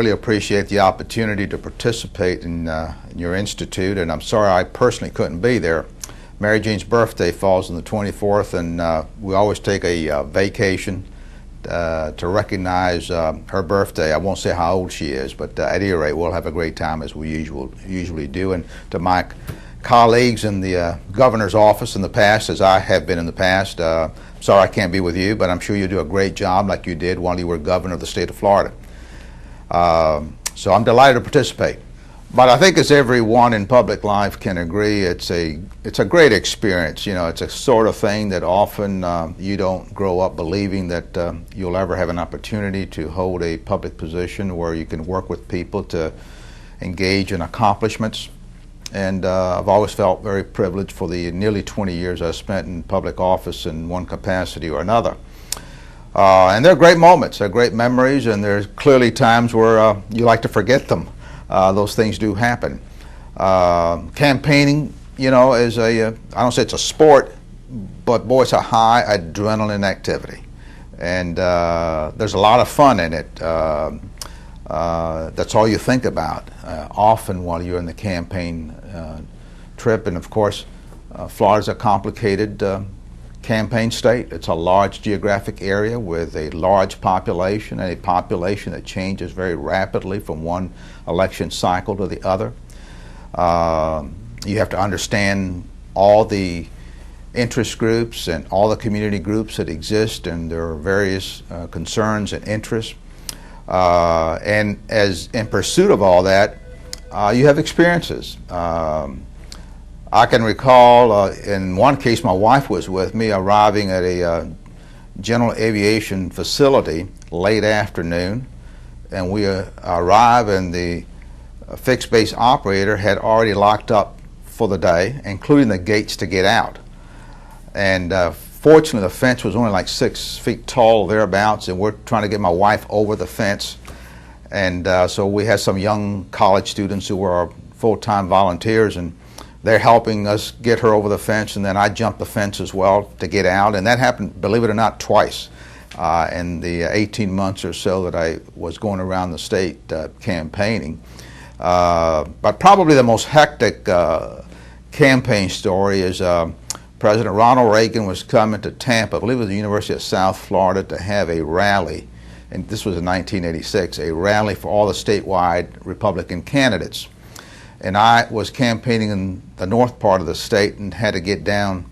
really appreciate the opportunity to participate in your institute, and I'm sorry I personally couldn't be there. Mary Jane's birthday falls on the 24th, and we always take a vacation to recognize her birthday. I won't say how old she is, but at any rate, we'll have a great time as we usually do. And to my colleagues in the governor's office in the past, as I have been in the past, sorry I can't be with you, but I'm sure you do a great job like you did while you were governor of the state of Florida. So I'm delighted to participate. But I think as everyone in public life can agree, it's a great experience. You know, it's a sort of thing that often you don't grow up believing that you'll ever have an opportunity to hold a public position where you can work with people to engage in accomplishments. And I've always felt very privileged for the nearly 20 years I spent in public office in one capacity or another. And they're great moments, they're great memories, and there's clearly times where you like to forget them. Those things do happen. Campaigning, you know, is I don't say it's a sport, but boy, it's a high adrenaline activity. And there's a lot of fun in it. That's all you think about often while you're in the campaign trip. And of course, Florida's a complicated campaign state. It's a large geographic area with a large population, and a population that changes very rapidly from one election cycle to the other. You have to understand all the interest groups and all the community groups that exist, and there are various concerns and interests. And as in pursuit of all that, you have experiences. I can recall in one case my wife was with me arriving at a general aviation facility late afternoon, and we arrived and the fixed base operator had already locked up for the day, including the gates to get out. And fortunately the fence was only like 6 feet tall thereabouts, and we're trying to get my wife over the fence. And so we had some young college students who were our full-time volunteers, and they're helping us get her over the fence, and then I jumped the fence as well to get out. And that happened, believe it or not, twice in the 18 months or so that I was going around the state campaigning. But probably the most hectic campaign story is President Ronald Reagan was coming to Tampa, I believe it was the University of South Florida, to have a rally. And this was in 1986, a rally for all the statewide Republican candidates. And I was campaigning in the north part of the state and had to get down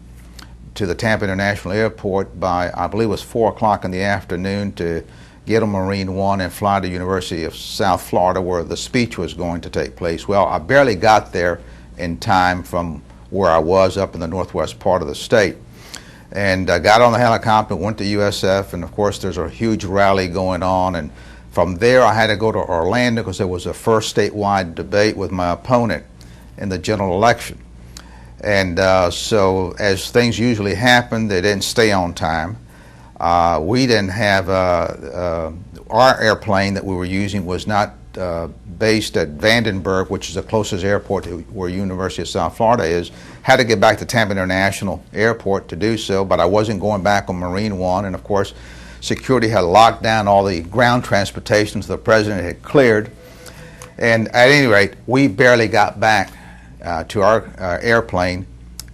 to the Tampa International Airport by, I believe it was 4 o'clock in the afternoon, to get on Marine One and fly to the University of South Florida where the speech was going to take place. Well, I barely got there in time from where I was up in the northwest part of the state. And I got on the helicopter, went to USF, and of course there's a huge rally going on. And from there, I had to go to Orlando because there was a first statewide debate with my opponent in the general election. And so as things usually happen, they didn't stay on time. We didn't have, our airplane that we were using was not based at Vandenberg, which is the closest airport to where University of South Florida is. Had to get back to Tampa International Airport to do so, but I wasn't going back on Marine One. And of course, security had locked down all the ground transportation, so the president had cleared. And at any rate, we barely got back to our airplane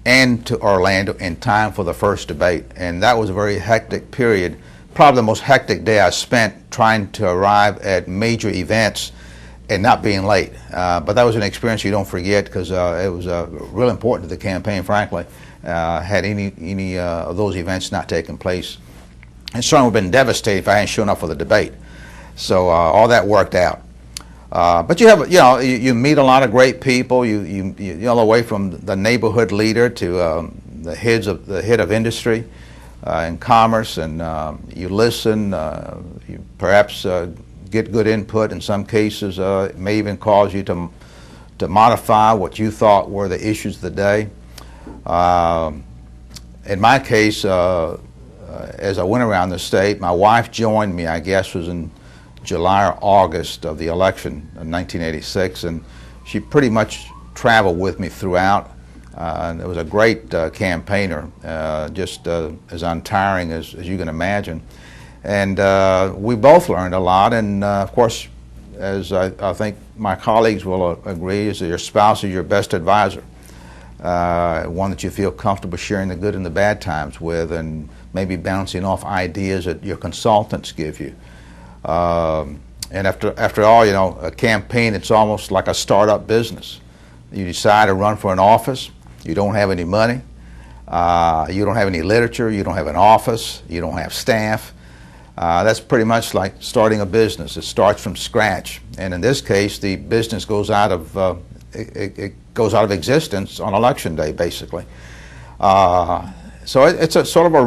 and to Orlando in time for the first debate. And that was a very hectic period, probably the most hectic day I spent trying to arrive at major events and not being late. But that was an experience you don't forget, because it was real important to the campaign, frankly, had any of those events not taken place. And certainly would have been devastated if I hadn't shown up for the debate. So all that worked out. But you have, you meet a lot of great people. You all the way from the neighborhood leader to the head of industry and commerce, and you listen. You perhaps get good input. In some cases, it may even cause you to modify what you thought were the issues of the day. In my case, as I went around the state, my wife joined me, I guess was in July or August of the election in 1986, and she pretty much traveled with me throughout. And it was a great campaigner, just as untiring as you can imagine. And we both learned a lot, and of course, as I think my colleagues will agree, is that your spouse is your best advisor. One that you feel comfortable sharing the good and the bad times with, and maybe bouncing off ideas that your consultants give you. And after all, you know, a campaign, it's almost like a startup business. You decide to run for an office, you don't have any money, you don't have any literature, you don't have an office, you don't have staff. That's pretty much like starting a business. It starts from scratch. And in this case, the business goes out of, it goes out of existence on election day, basically. So it's a sort of a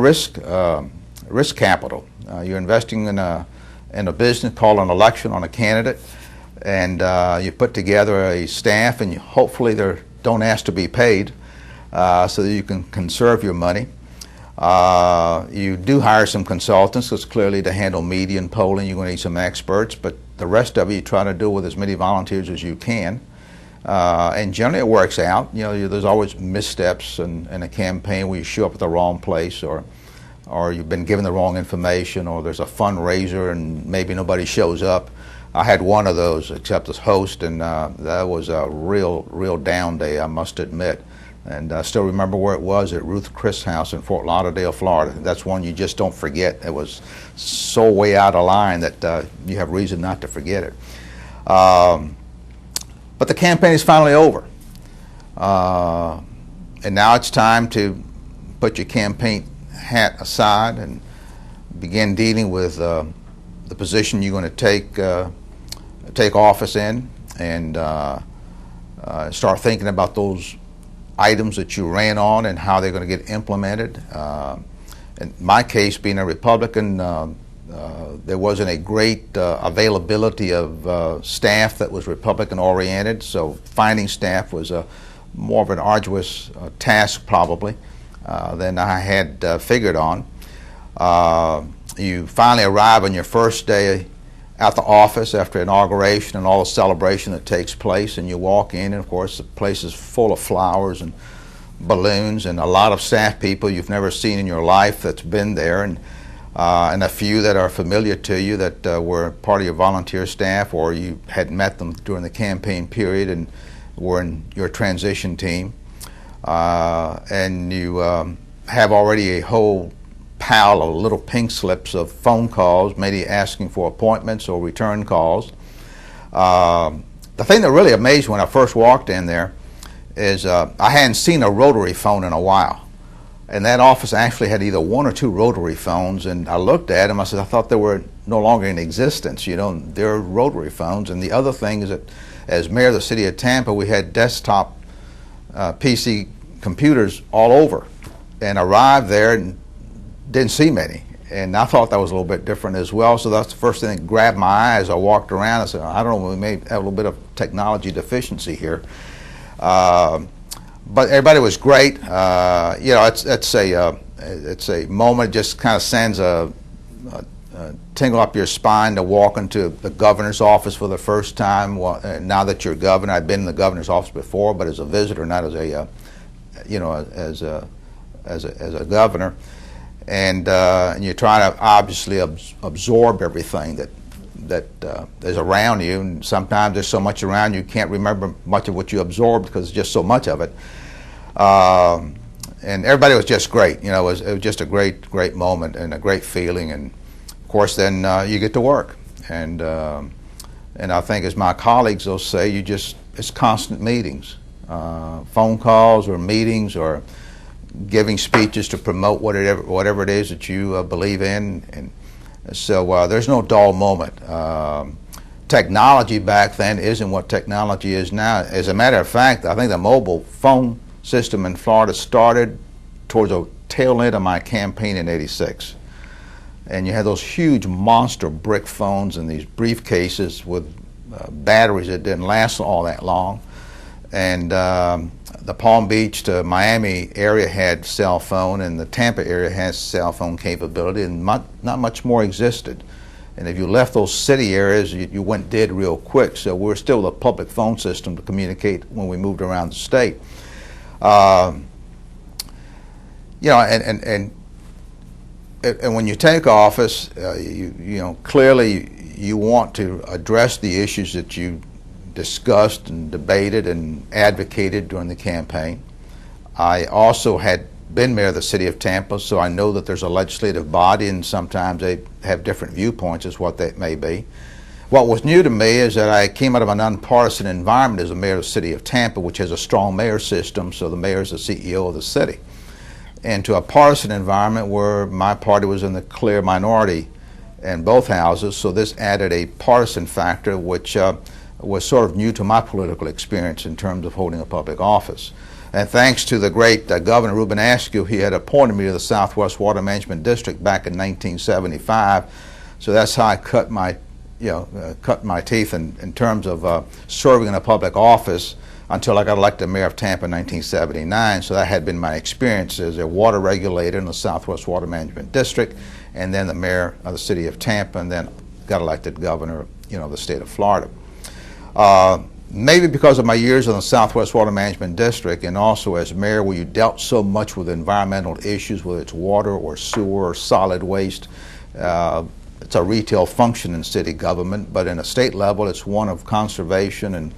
risk capital. You're investing in a business called an election on a candidate, and you put together a staff, and hopefully they don't ask to be paid, so that you can conserve your money. You do hire some consultants, because clearly to handle media and polling you're going to need some experts, but the rest of it you try to do with as many volunteers as you can. And generally it works out. You know, there's always missteps in a campaign where you show up at the wrong place, or you've been given the wrong information, or there's a fundraiser and maybe nobody shows up. I had one of those, except as host, and that was a real down day, I must admit. And I still remember where it was, at Ruth Chris' house in Fort Lauderdale, Florida. That's one you just don't forget. It was so way out of line that you have reason not to forget it. But the campaign is finally over. And now it's time to put your campaign hat aside and begin dealing with the position you're going to take office in, and start thinking about those items that you ran on and how they're going to get implemented. In my case, being a Republican, there wasn't a great availability of staff that was Republican oriented, so finding staff was more of an arduous task probably than I had figured on. You finally arrive on your first day at the office after inauguration and all the celebration that takes place, and you walk in, and of course the place is full of flowers and balloons and a lot of staff people you've never seen in your life that's been there, and a few that are familiar to you that were part of your volunteer staff, or you had met them during the campaign period and were in your transition team. And you have already a whole pile of little pink slips of phone calls, maybe asking for appointments or return calls. The thing that really amazed me when I first walked in there is I hadn't seen a rotary phone in a while. And that office actually had either one or two rotary phones, and I looked at them, I said, I thought they were no longer in existence. You know, they're rotary phones. And the other thing is that as mayor of the city of Tampa, we had desktop PC computers all over, and arrived there and didn't see many. And I thought that was a little bit different as well, so that's the first thing that grabbed my eye as I walked around. I said, I don't know, we may have a little bit of technology deficiency here. But everybody was great. You know, it's a moment. It just kind of sends a tingle up your spine to walk into the governor's office for the first time. Well, now that you're governor, I've been in the governor's office before, but as a visitor, not as a as a governor. And you try to obviously absorb everything that is around you, and sometimes there's so much around you can't remember much of what you absorbed because there's just so much of it. And everybody was just great. You know, it was just a great moment and a great feeling. And of course, then you get to work, and I think, as my colleagues will say, it's constant meetings, phone calls or meetings or giving speeches to promote whatever it is that you believe in, and so there's no dull moment. Technology back then isn't what technology is now. As a matter of fact, I think the mobile phone system in Florida started towards the tail end of my campaign in '86, and you had those huge monster brick phones in these briefcases with batteries that didn't last all that long, and the Palm Beach to Miami area had cell phone, and the Tampa area has cell phone capability, and not much more existed. And if you left those city areas, you went dead real quick. So we're still a public phone system to communicate when we moved around the state. You know, and when you take office, you know, clearly you want to address the issues that you discussed and debated and advocated during the campaign. I also had been mayor of the city of Tampa, so I know that there's a legislative body, and sometimes they have different viewpoints as what that may be. What was new to me is that I came out of an nonpartisan environment as a mayor of the city of Tampa, which has a strong mayor system, so the mayor is the CEO of the city, and to a partisan environment where my party was in the clear minority in both houses, so this added a partisan factor which was sort of new to my political experience in terms of holding a public office. And thanks to the great Governor Ruben Askew, he had appointed me to the Southwest Water Management District back in 1975, so that's how I cut my teeth in terms of serving in a public office until I got elected mayor of Tampa in 1979. So that had been my experience as a water regulator in the Southwest Water Management District, and then the mayor of the city of Tampa, and then got elected governor, of the state of Florida. Maybe because of my years in the Southwest Water Management District, and also as mayor, where you dealt so much with environmental issues, whether it's water or sewer or solid waste. It's a retail function in city government, but in a state level, it's one of conservation and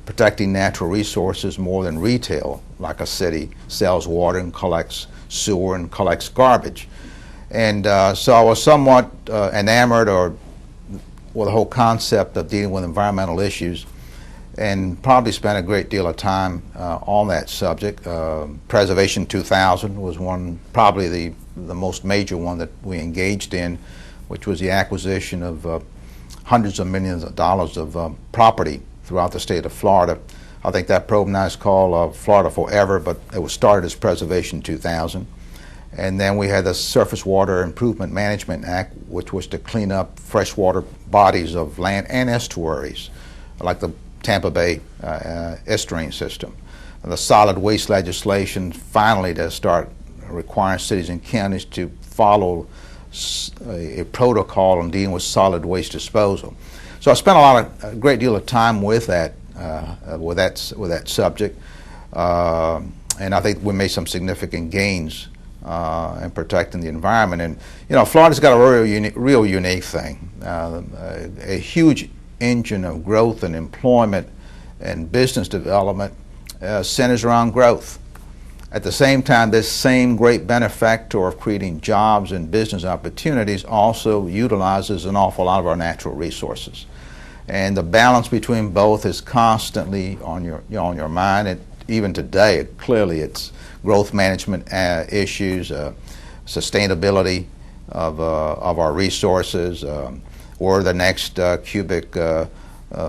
protecting natural resources more than retail, like a city sells water and collects sewer and collects garbage. And so I was somewhat enamored with the whole concept of dealing with environmental issues, and probably spent a great deal of time on that subject. Preservation 2000 was probably the most major one that we engaged in, which was the acquisition of hundreds of millions of dollars of property throughout the state of Florida. I think that program now is called Florida Forever, but it was started as Preservation 2000. And then we had the Surface Water Improvement Management Act, which was to clean up freshwater bodies of land and estuaries, like the Tampa Bay estuarine system. And the solid waste legislation finally to start requiring cities and counties to follow a protocol on dealing with solid waste disposal. So I spent a great deal of time with that subject, and I think we made some significant gains in protecting the environment. And Florida's got a real unique thing, a huge engine of growth and employment and business development centers around growth. At the same time, this same great benefactor of creating jobs and business opportunities also utilizes an awful lot of our natural resources. And the balance between both is constantly on your mind. And even today, clearly it's growth management issues, sustainability of our resources, where the next cubic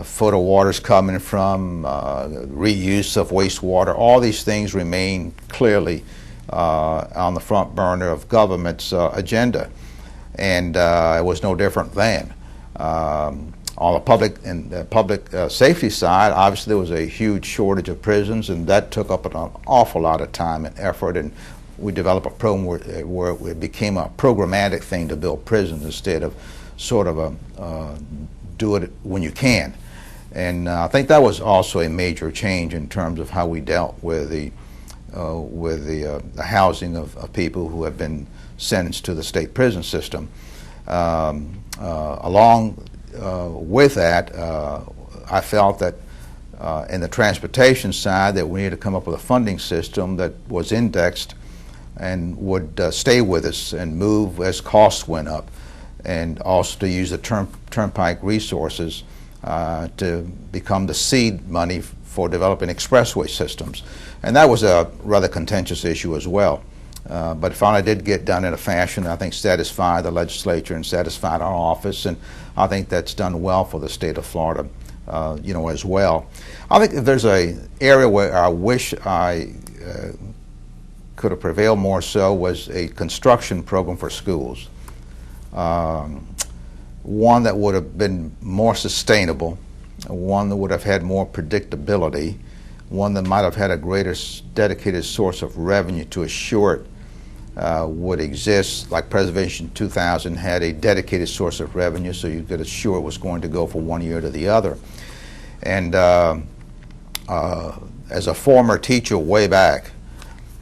foot of water is coming from, reuse of wastewater. All these things remain clearly on the front burner of government's agenda, and it was no different then. On the public safety side, obviously there was a huge shortage of prisons, and that took up an awful lot of time and effort, and we developed a program where it became a programmatic thing to build prisons instead of sort of do it when you can. And I think that was also a major change in terms of how we dealt with the housing of people who have been sentenced to the state prison system. Along with that, I felt that in the transportation side that we needed to come up with a funding system that was indexed and would stay with us and move as costs went up, and also to use the turnpike resources to become the seed money for developing expressway systems. And that was a rather contentious issue as well. But it finally did get done in a fashion that I think satisfied the legislature and satisfied our office, and I think that's done well for the state of Florida, as well. I think if there's an area where I wish I could have prevailed more so was a construction program for schools. One that would have been more sustainable, one that would have had more predictability, one that might have had a greater dedicated source of revenue to assure it would exist, like Preservation 2000 had a dedicated source of revenue, so you could assure it was going to go from one year to the other. And as a former teacher way back,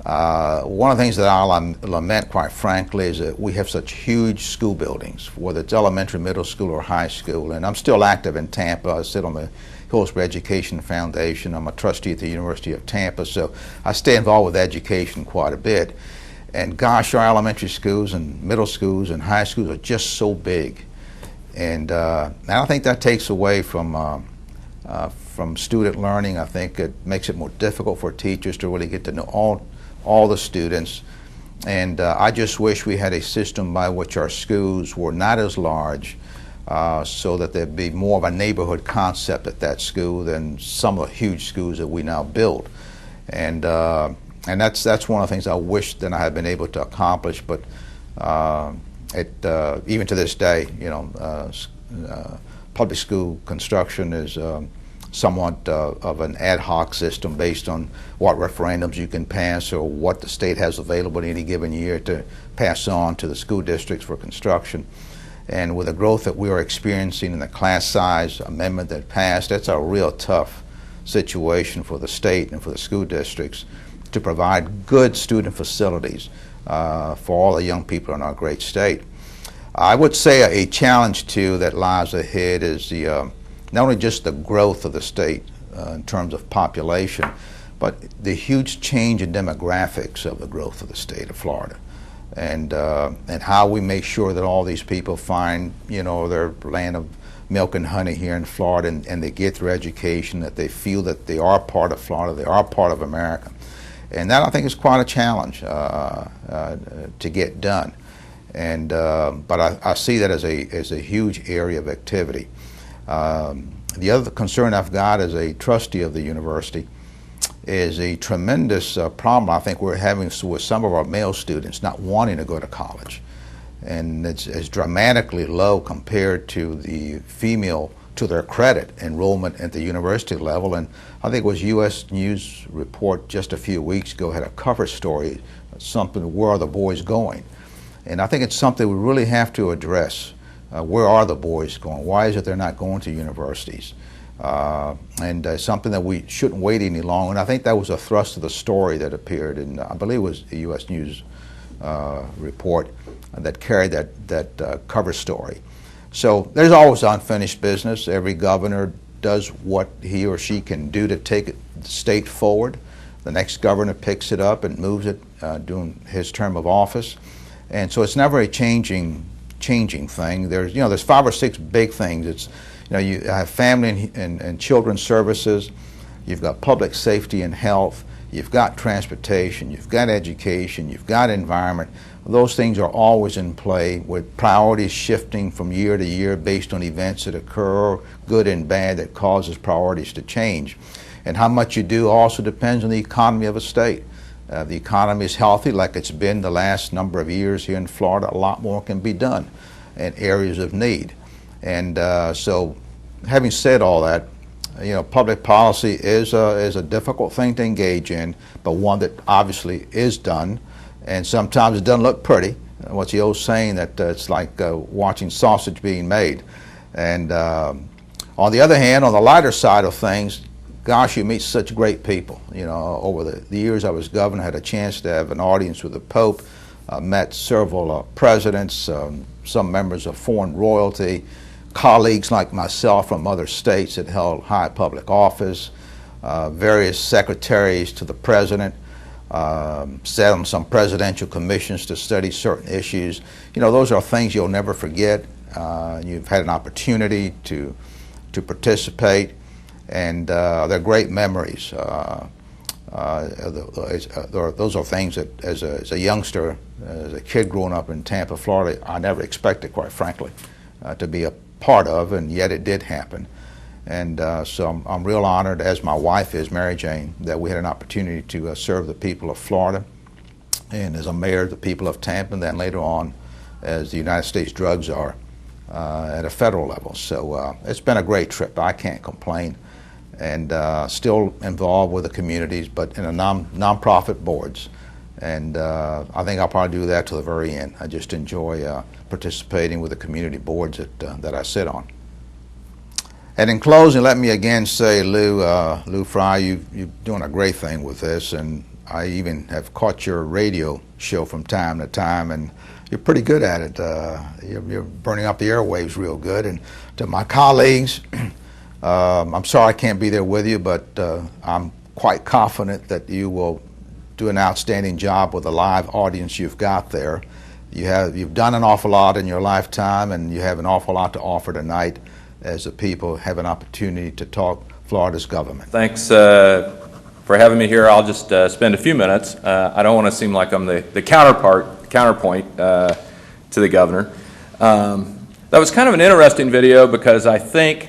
One of the things that I lament, quite frankly, is that we have such huge school buildings, whether it's elementary, middle school, or high school. And I'm still active in Tampa. I sit on the Hillsborough Education Foundation. I'm a trustee at the University of Tampa, so I stay involved with education quite a bit. And gosh, our elementary schools and middle schools and high schools are just so big. And I think that takes away from student learning. I think it makes it more difficult for teachers to really get to know all the students. And I just wish we had a system by which our schools were not as large, so that there'd be more of a neighborhood concept at that school than some of the huge schools that we now build. And that's one of the things I wish that I had been able to accomplish. But even to this day, public school construction is somewhat of an ad hoc system based on what referendums you can pass or what the state has available in any given year to pass on to the school districts for construction. And with the growth that we are experiencing in the class size amendment that passed, that's a real tough situation for the state and for the school districts to provide good student facilities for all the young people in our great state. I would say a challenge too that lies ahead is not only just the growth of the state in terms of population, but the huge change in demographics of the growth of the state of Florida, and how we make sure that all these people find their land of milk and honey here in Florida, and they get their education, that they feel that they are part of Florida, they are part of America. And that, I think, is quite a challenge to get done. And but I see that as a huge area of activity. The other concern I've got as a trustee of the university is a tremendous problem I think we're having with some of our male students not wanting to go to college. And it's dramatically low compared to the female, to their credit, enrollment at the university level. And I think it was U.S. News report just a few weeks ago had a cover story, something, where are the boys going? And I think it's something we really have to address. Where are the boys going? Why is it they're not going to universities? And something that we shouldn't wait any longer. And I think that was a thrust of the story that appeared in, I believe it was the U.S. News report that carried that cover story. So there's always unfinished business. Every governor does what he or she can do to take the state forward. The next governor picks it up and moves it during his term of office. And so it's never a changing thing. There's 5 or 6 big things. It's you have family and children's services, you've got public safety and health, you've got transportation, you've got education, you've got environment. Those things are always in play, with priorities shifting from year to year based on events that occur, good and bad, that causes priorities to change. And how much you do also depends on the economy of a state. The economy is healthy like it's been the last number of years here in Florida. A lot more can be done in areas of need. And so having said all that, public policy is a difficult thing to engage in, but one that obviously is done. And sometimes it doesn't look pretty. What's the old saying that it's like watching sausage being made. And on the other hand, on the lighter side of things, gosh, you meet such great people. Over the years I was governor, I had a chance to have an audience with the Pope, met several presidents, some members of foreign royalty, colleagues like myself from other states that held high public office, various secretaries to the president, sat on some presidential commissions to study certain issues. Those are things you'll never forget. You've had an opportunity to participate, and they're great memories. Those are things that, as a youngster, as a kid growing up in Tampa, Florida, I never expected, quite frankly, to be a part of, and yet it did happen. And so I'm real honored, as my wife is, Mary Jane, that we had an opportunity to serve the people of Florida, and as a mayor of the people of Tampa, and then later on as the United States drug czar at a federal level. So it's been a great trip. I can't complain. And still involved with the communities, but in a non-profit boards. And I think I'll probably do that to the very end. I just enjoy participating with the community boards that I sit on. And in closing, let me again say, Lou Frey, you're doing a great thing with this, and I even have caught your radio show from time to time, and you're pretty good at it. You're burning up the airwaves real good. And to my colleagues, I'm sorry I can't be there with you, but I'm quite confident that you will do an outstanding job with the live audience you've got there. You've done an awful lot in your lifetime, and you have an awful lot to offer tonight as the people have an opportunity to talk Florida's government. Thanks for having me here. I'll just spend a few minutes. I don't want to seem like I'm the counterpoint to the governor. That was kind of an interesting video because I think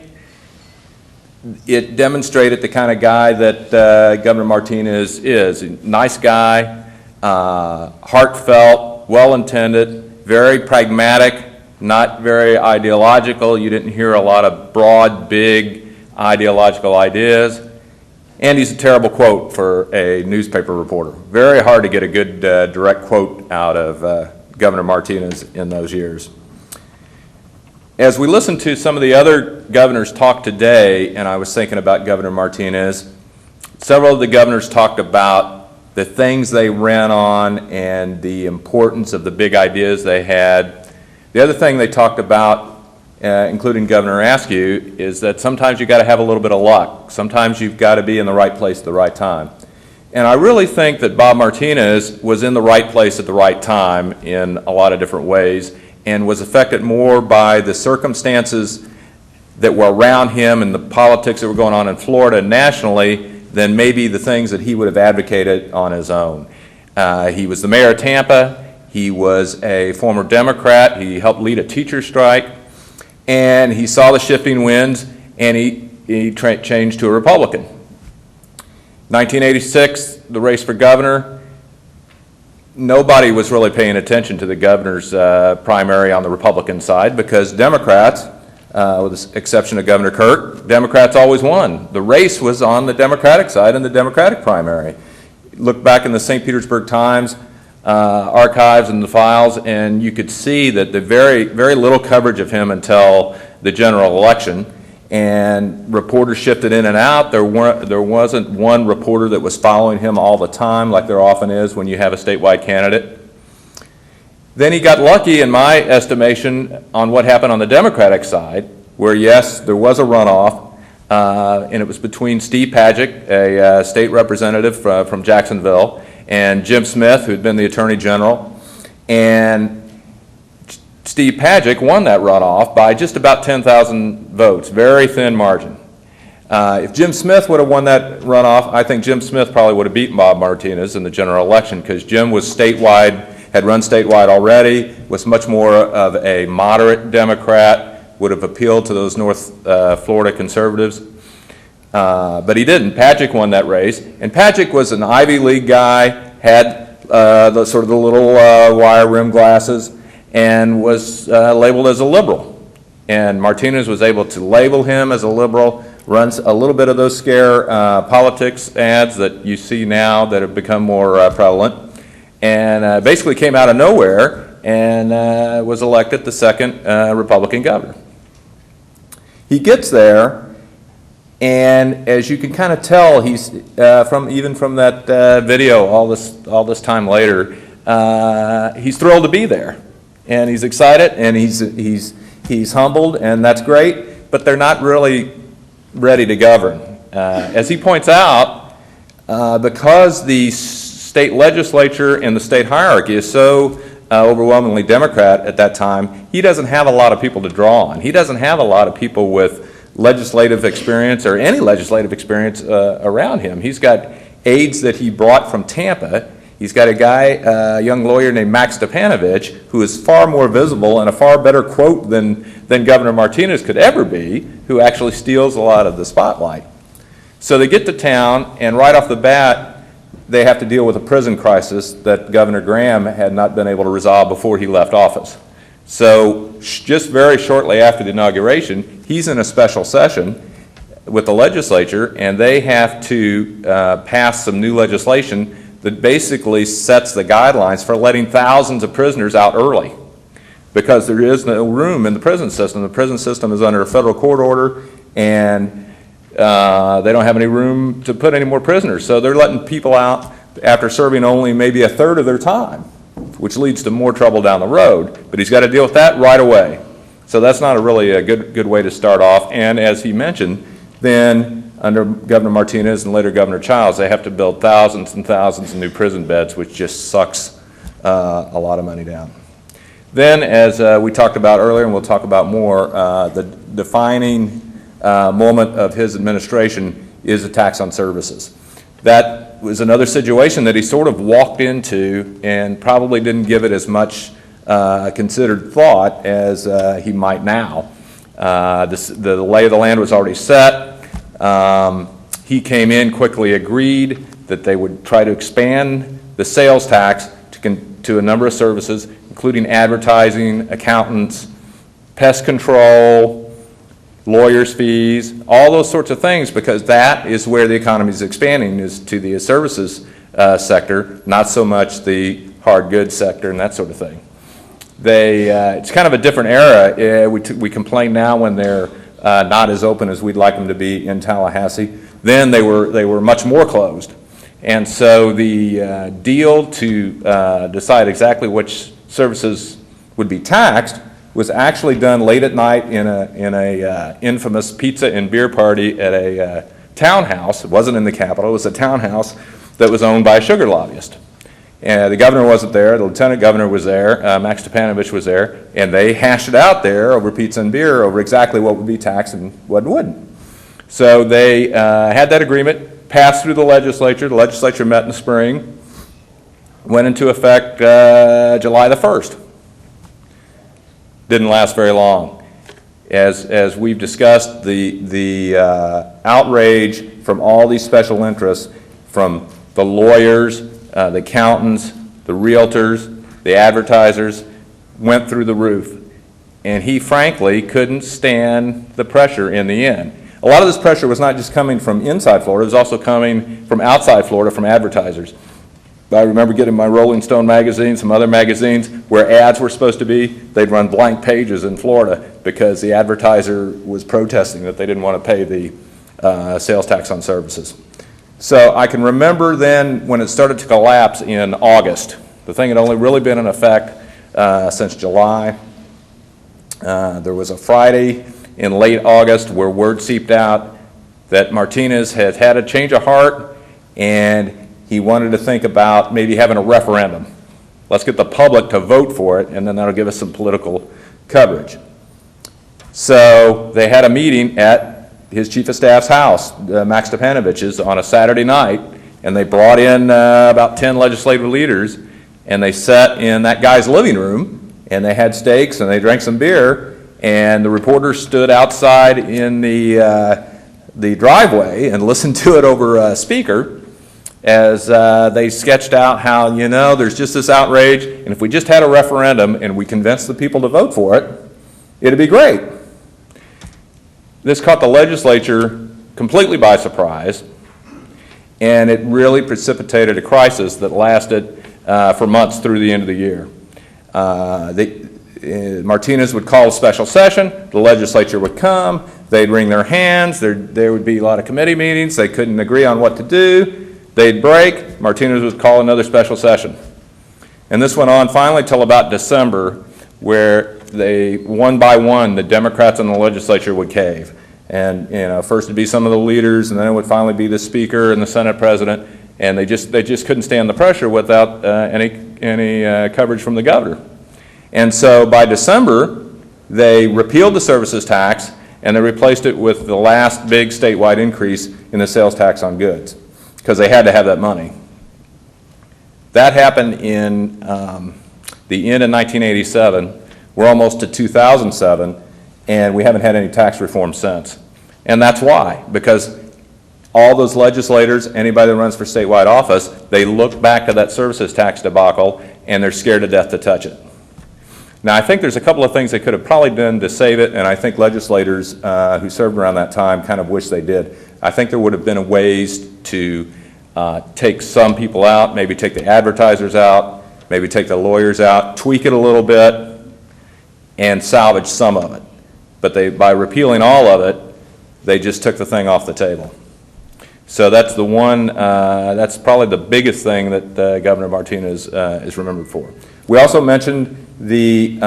it demonstrated the kind of guy that Governor Martinez is. A nice guy, heartfelt, well-intended, very pragmatic, not very ideological. You didn't hear a lot of broad, big ideological ideas. And he's a terrible quote for a newspaper reporter. Very hard to get a good direct quote out of Governor Martinez in those years. As we listened to some of the other governors talk today, and I was thinking about Governor Martinez, several of the governors talked about the things they ran on and the importance of the big ideas they had. The other thing they talked about, including Governor Askew, is that sometimes you've got to have a little bit of luck. Sometimes you've got to be in the right place at the right time. And I really think that Bob Martinez was in the right place at the right time in a lot of different ways, and was affected more by the circumstances that were around him and the politics that were going on in Florida nationally than maybe the things that he would have advocated on his own. He was the mayor of Tampa. He was a former Democrat. He helped lead a teacher strike. And he saw the shifting winds, and he changed to a Republican. 1986, the race for governor. Nobody was really paying attention to the governor's primary on the Republican side because Democrats, with the exception of Governor Kirk, Democrats always won. The race was on the Democratic side in the Democratic primary. Look back in the St. Petersburg Times archives and the files, and you could see that the very little coverage of him until the general election, and reporters shifted in and out. There wasn't one reporter that was following him all the time like there often is when you have a statewide candidate. Then he got lucky, in my estimation, on what happened on the Democratic side, where yes, there was a runoff, and it was between Steve Padgett, a state representative from Jacksonville, and Jim Smith, who had been the Attorney General. And Steve Padgett won that runoff by just about 10,000 votes, very thin margin. If Jim Smith would have won that runoff, I think Jim Smith probably would have beaten Bob Martinez in the general election, because Jim was statewide, had run statewide already, was much more of a moderate Democrat, would have appealed to those North Florida conservatives. But he didn't. Padgett won that race, and Padgett was an Ivy League guy, had the little wire rim glasses, and was labeled as a liberal. And Martinez was able to label him as a liberal, runs a little bit of those scare politics ads that you see now that have become more prevalent, and basically came out of nowhere and was elected the second Republican governor. He gets there, and as you can kind of tell, he's even from that video all this time later, he's thrilled to be there, and he's excited, and he's humbled, and that's great. But they're not really ready to govern, as he points out, because the state legislature and the state hierarchy is so overwhelmingly Democrat at that time. He doesn't have a lot of people to draw on. He doesn't have a lot of people with legislative experience or any legislative experience around him. He's got aides that he brought from Tampa. He's got a guy, a young lawyer named Max Stepanovich, who is far more visible and a far better quote than Governor Martinez could ever be, who actually steals a lot of the spotlight. So they get to town, and right off the bat, they have to deal with a prison crisis that Governor Graham had not been able to resolve before he left office. So just very shortly after the inauguration, he's in a special session with the legislature, and they have to pass some new legislation that basically sets the guidelines for letting thousands of prisoners out early, because there is no room in the prison system. The prison system is under a federal court order, and they don't have any room to put any more prisoners. So they're letting people out after serving only maybe a third of their time, which leads to more trouble down the road. But he's got to deal with that right away. So that's not really a good way to start off. And as he mentioned, then under Governor Martinez and later Governor Childs, they have to build thousands and thousands of new prison beds, which just sucks a lot of money down. Then, as we talked about earlier, and we'll talk about more, the defining moment of his administration is a tax on services. That was another situation that he sort of walked into and probably didn't give it as much considered thought as he might now. The lay of the land was already set. He came in, quickly agreed that they would try to expand the sales tax to a number of services, including advertising, accountants, pest control, lawyers' fees, all those sorts of things, because that is where the economy is expanding, is to the services sector, not so much the hard goods sector and that sort of thing. It's kind of a different era. We complain now when they're not as open as we'd like them to be in Tallahassee. Then they were much more closed. And so the deal to decide exactly which services would be taxed was actually done late at night in a infamous pizza and beer party at a townhouse. It wasn't in the Capitol. It was a townhouse that was owned by a sugar lobbyist. And the governor wasn't there. The lieutenant governor was there. Max Stepanovich was there. And they hashed it out there over pizza and beer over exactly what would be taxed and what wouldn't. So they had that agreement, passed through the legislature. The legislature met in the spring, went into effect July the 1st. Didn't last very long. As we've discussed, the outrage from all these special interests, from the lawyers, the accountants, the realtors, the advertisers, went through the roof. And he frankly couldn't stand the pressure in the end. A lot of this pressure was not just coming from inside Florida, it was also coming from outside Florida, from advertisers. I remember getting my Rolling Stone magazine, some other magazines, where ads were supposed to be. They'd run blank pages in Florida because the advertiser was protesting that they didn't want to pay the sales tax on services. So I can remember then when it started to collapse in August. The thing had only really been in effect since July. There was a Friday in late August where word seeped out that Martinez had had a change of heart and he wanted to think about maybe having a referendum. Let's get the public to vote for it, and then that'll give us some political coverage. So they had a meeting at his chief of staff's house, Max Stepanovich's, on a Saturday night, and they brought in about 10 legislative leaders, and they sat in that guy's living room, and they had steaks, and they drank some beer, and the reporters stood outside in the driveway and listened to it over a speaker as they sketched out how, there's just this outrage, and if we just had a referendum and we convinced the people to vote for it, it'd be great. This caught the legislature completely by surprise, and it really precipitated a crisis that lasted for months through the end of the year. Martinez would call a special session, the legislature would come, they'd wring their hands, there would be a lot of committee meetings, they couldn't agree on what to do, they'd break, Martinez would call another special session. And this went on finally till about December, where one by one, the Democrats in the legislature would cave. And first it'd be some of the leaders, and then it would finally be the speaker and the Senate president, and they just couldn't stand the pressure without any coverage from the governor. And so by December, they repealed the services tax, and they replaced it with the last big statewide increase in the sales tax on goods, because they had to have that money. That happened in the end of 1987. We're almost to 2007, and we haven't had any tax reform since. And that's why, because all those legislators, anybody that runs for statewide office, they look back to that services tax debacle, and they're scared to death to touch it. Now, I think there's a couple of things they could have probably done to save it, and I think legislators who served around that time kind of wish they did. I think there would have been ways to take some people out, maybe take the advertisers out, maybe take the lawyers out, tweak it a little bit, and salvage some of it. But by repealing all of it, they just took the thing off the table. So that's the one, that's probably the biggest thing that Governor Martinez is remembered for. We also mentioned the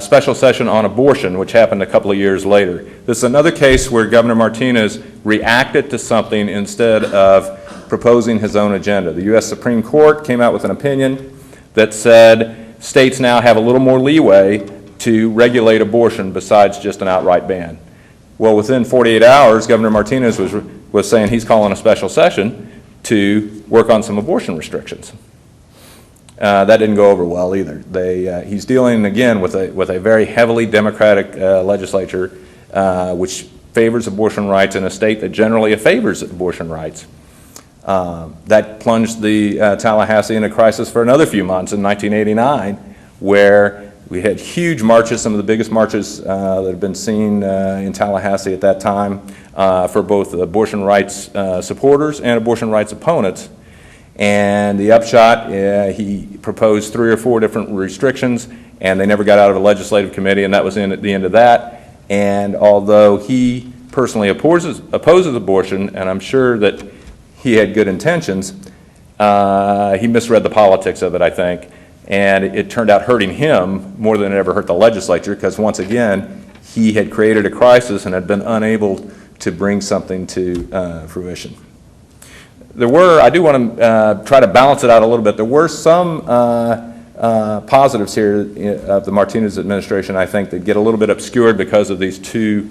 special session on abortion, which happened a couple of years later. This is another case where Governor Martinez reacted to something instead of proposing his own agenda. The U.S. Supreme Court came out with an opinion that said states now have a little more leeway to regulate abortion besides just an outright ban. Well, within 48 hours, Governor Martinez was saying he's calling a special session to work on some abortion restrictions. That didn't go over well either. He's dealing again with a very heavily Democratic legislature, which favors abortion rights in a state that generally favors abortion rights. That plunged the Tallahassee in a crisis for another few months in 1989, where we had huge marches, some of the biggest marches that have been seen in Tallahassee at that time for both abortion rights supporters and abortion rights opponents. And the upshot, he proposed 3 or 4 different restrictions, and they never got out of a legislative committee, and that was at the end of that. And although he personally opposes abortion, and I'm sure that he had good intentions, he misread the politics of it, I think. And it turned out hurting him more than it ever hurt the legislature, because once again, he had created a crisis and had been unable to bring something to fruition. I do want to try to balance it out a little bit. There were some positives here of the Martinez administration, I think, that get a little bit obscured because of these 2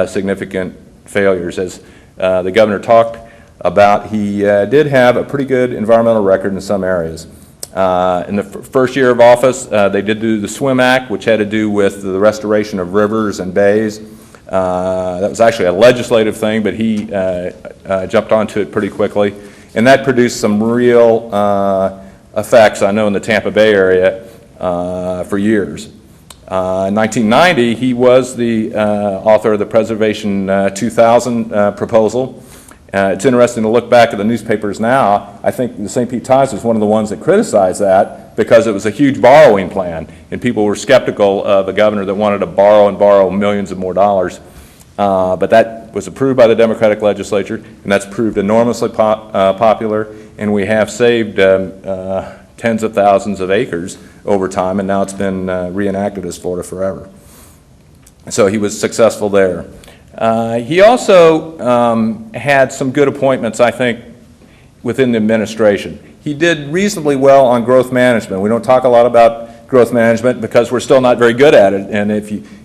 significant failures. As the governor talked about, he did have a pretty good environmental record in some areas. In the first year of office, they did do the SWIM Act, which had to do with the restoration of rivers and bays. That was actually a legislative thing, but he jumped onto it pretty quickly. And that produced some real effects, I know, in the Tampa Bay area for years. In 1990, he was the author of the Preservation 2000 proposal. It's interesting to look back at the newspapers now. I think the St. Pete Times was one of the ones that criticized that because it was a huge borrowing plan, and people were skeptical of a governor that wanted to borrow millions of more dollars. But that was approved by the Democratic legislature, and that's proved enormously popular, and we have saved tens of thousands of acres over time, and now it's been reenacted as Florida Forever. So he was successful there. He also had some good appointments, I think, within the administration. He did reasonably well on growth management. We don't talk a lot about growth management because we're still not very good at it. And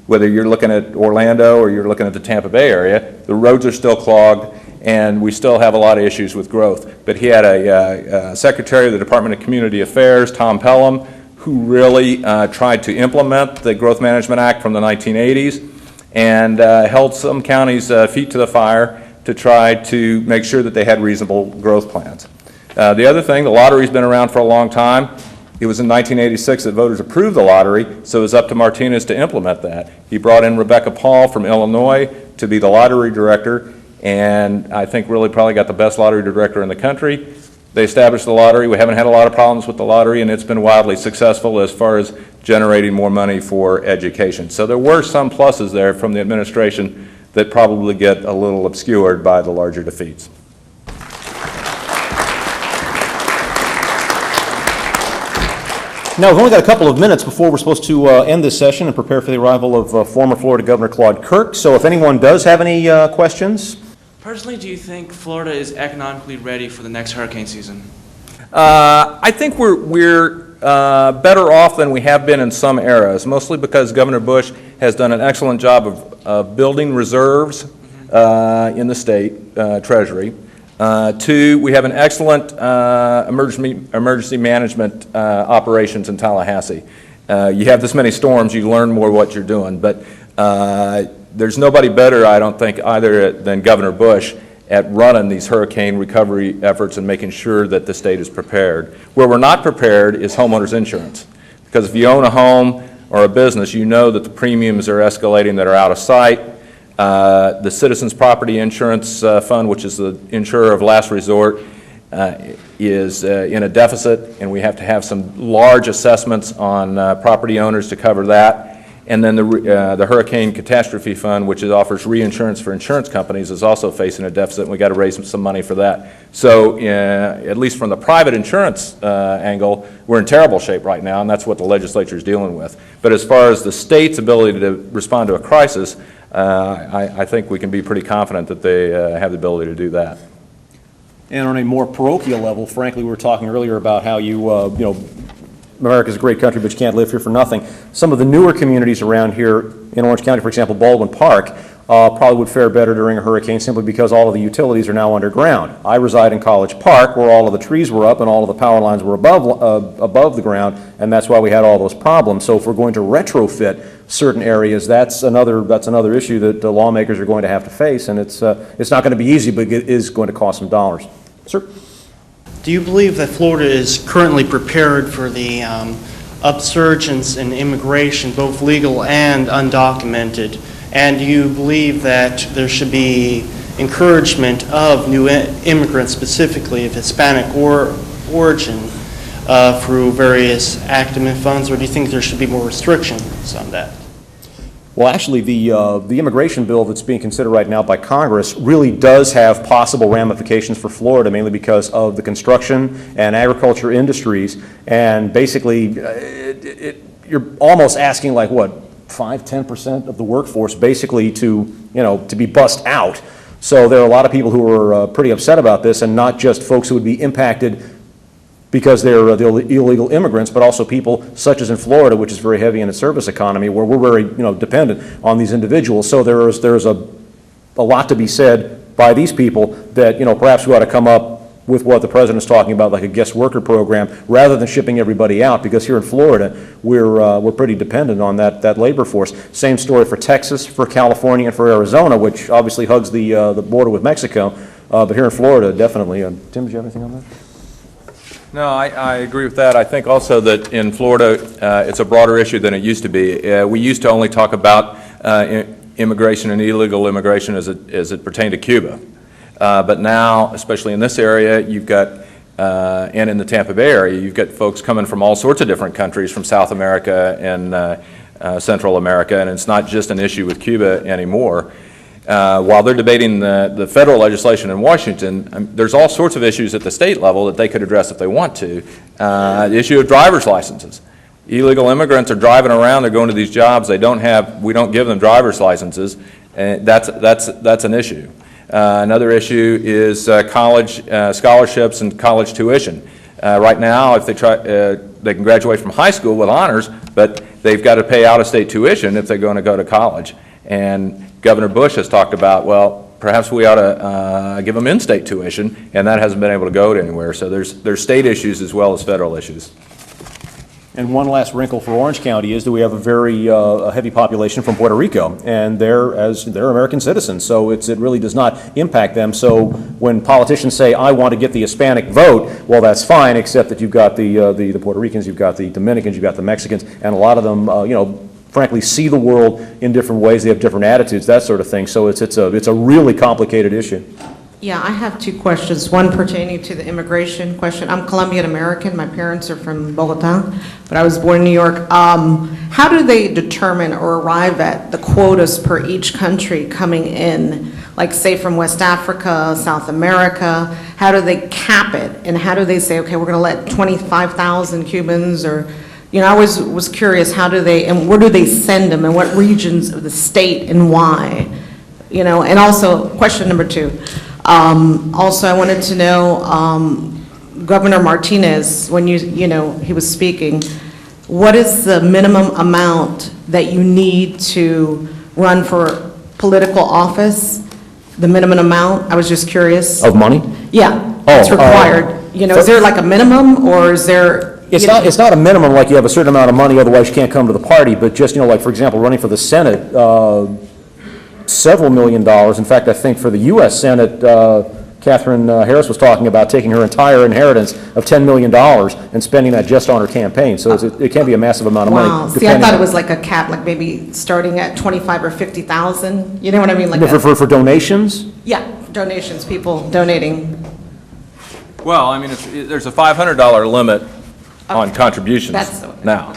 whether you're looking at Orlando or you're looking at the Tampa Bay area, the roads are still clogged and we still have a lot of issues with growth. But he had a Secretary of the Department of Community Affairs, Tom Pelham, who really tried to implement the Growth Management Act from the 1980s. And held some counties' feet to the fire to try to make sure that they had reasonable growth plans. The other thing, the lottery's been around for a long time. It was in 1986 that voters approved the lottery, so it was up to Martinez to implement that. He brought in Rebecca Paul from Illinois to be the lottery director, and I think really probably got the best lottery director in the country. They established the lottery. We haven't had a lot of problems with the lottery, and it's been wildly successful as far as generating more money for education. So there were some pluses there from the administration that probably get a little obscured by the larger defeats. Now, we've only got a couple of minutes before we're supposed to end this session and prepare for the arrival of former Florida Governor Claude Kirk. So if anyone does have any questions. Personally, do you think Florida is economically ready for the next hurricane season? I think we're better off than we have been in some eras, mostly because Governor Bush has done an excellent job of building reserves in the state treasury. 2, we have an excellent emergency management operations in Tallahassee. You have this many storms, you learn more what you're doing, but there's nobody better, I don't think, either than Governor Bush at running these hurricane recovery efforts and making sure that the state is prepared. Where we're not prepared is homeowners insurance. Because if you own a home or a business, you know that the premiums are escalating that are out of sight. The Citizens Property Insurance Fund, which is the insurer of last resort, is in a deficit, and we have to have some large assessments on property owners to cover that. And then the Hurricane Catastrophe Fund, which offers reinsurance for insurance companies, is also facing a deficit, and we got to raise some money for that. So at least from the private insurance angle, we're in terrible shape right now, and that's what the legislature is dealing with. But as far as the state's ability to respond to a crisis, I think we can be pretty confident that they have the ability to do that. And on a more parochial level, frankly, we were talking earlier about how America's a great country, but you can't live here for nothing. Some of the newer communities around here in Orange County, for example, Baldwin Park, probably would fare better during a hurricane simply because all of the utilities are now underground. I reside in College Park, where all of the trees were up and all of the power lines were above the ground, and that's why we had all those problems. So if we're going to retrofit certain areas, that's another issue that the lawmakers are going to have to face, and it's not going to be easy, but it is going to cost some dollars. Sir? Do you believe that Florida is currently prepared for the upsurge in immigration, both legal and undocumented? And do you believe that there should be encouragement of new immigrants, specifically of Hispanic origin, through various academic funds, or do you think there should be more restrictions on that? Well, actually, the immigration bill that's being considered right now by Congress really does have possible ramifications for Florida, mainly because of the construction and agriculture industries. And basically, you're almost asking, like, what, 5–10% of the workforce basically to be bussed out. So there are a lot of people who are pretty upset about this, and not just folks who would be impacted because they're illegal immigrants, but also people such as in Florida, which is very heavy in a service economy, where we're very dependent on these individuals. So there's a lot to be said by these people that perhaps we ought to come up with what the president's talking about, like a guest worker program, rather than shipping everybody out, because here in Florida we're pretty dependent on that labor force. Same story for Texas, for California, and for Arizona, which obviously hugs the border with Mexico. But here in Florida, definitely. Tim, do you have anything on that? No, I agree with that. I think also that in Florida, it's a broader issue than it used to be. We used to only talk about immigration and illegal immigration as it pertained to Cuba. But now, especially in this area, you've got, and in the Tampa Bay area, you've got folks coming from all sorts of different countries, from South America and Central America, and it's not just an issue with Cuba anymore. While they're debating the federal legislation in Washington, there's all sorts of issues at the state level that they could address if they want to. The issue of driver's licenses. Illegal immigrants are driving around, they're going to these jobs, we don't give them driver's licenses, and that's an issue. Another issue is college scholarships and college tuition. Right now, if they can graduate from high school with honors, but they've got to pay out-of-state tuition if they're going to go to college. And Governor Bush has talked about, well, perhaps we ought to give them in-state tuition, and that hasn't been able to go anywhere. So there's state issues as well as federal issues. And one last wrinkle for Orange County is that we have a very heavy population from Puerto Rico, and they're American citizens, so it really does not impact them. So when politicians say, I want to get the Hispanic vote, well, that's fine, except that you've got the Puerto Ricans, you've got the Dominicans, you've got the Mexicans, and a lot of them, frankly, see the world in different ways. They have different attitudes, that sort of thing. So it's a really complicated issue. Yeah, I have two questions, one pertaining to the immigration question. I'm Colombian American. My parents are from Bogota, but I was born in New York. How do they determine or arrive at the quotas per each country coming in? Like, say, from West Africa, South America, how do they cap it? And how do they say, okay, we're going to let 25,000 Cubans or... I always was curious, how do they, and where do they send them, and what regions of the state, and why? And also, question number two. Also, I wanted to know, Governor Martinez, when he was speaking, what is the minimum amount that you need to run for political office? The minimum amount? I was just curious. Of money? Yeah, it's required. Is there like a minimum, or is there... It's not a minimum like you have a certain amount of money, otherwise you can't come to the party, but just, like, for example, running for the Senate, several $1 million. In fact, I think for the U.S. Senate, Catherine Harris was talking about taking her entire inheritance of $10 million and spending that just on her campaign. So it can be a massive amount of money. Wow. See, I thought it was like a cap, like maybe starting at 25 or 50,000. You know what I mean? Like for donations? Yeah, donations, people donating. Well, I mean, there's a $500 limit on contributions That's now.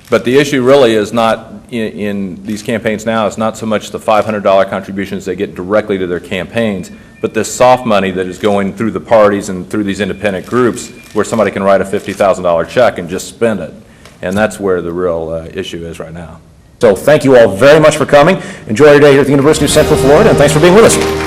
But the issue really is not, in these campaigns now, it's not so much the $500 contributions they get directly to their campaigns, but this soft money that is going through the parties and through these independent groups where somebody can write a $50,000 check and just spend it. And that's where the real issue is right now. So thank you all very much for coming. Enjoy your day here at the University of Central Florida, and thanks for being with us.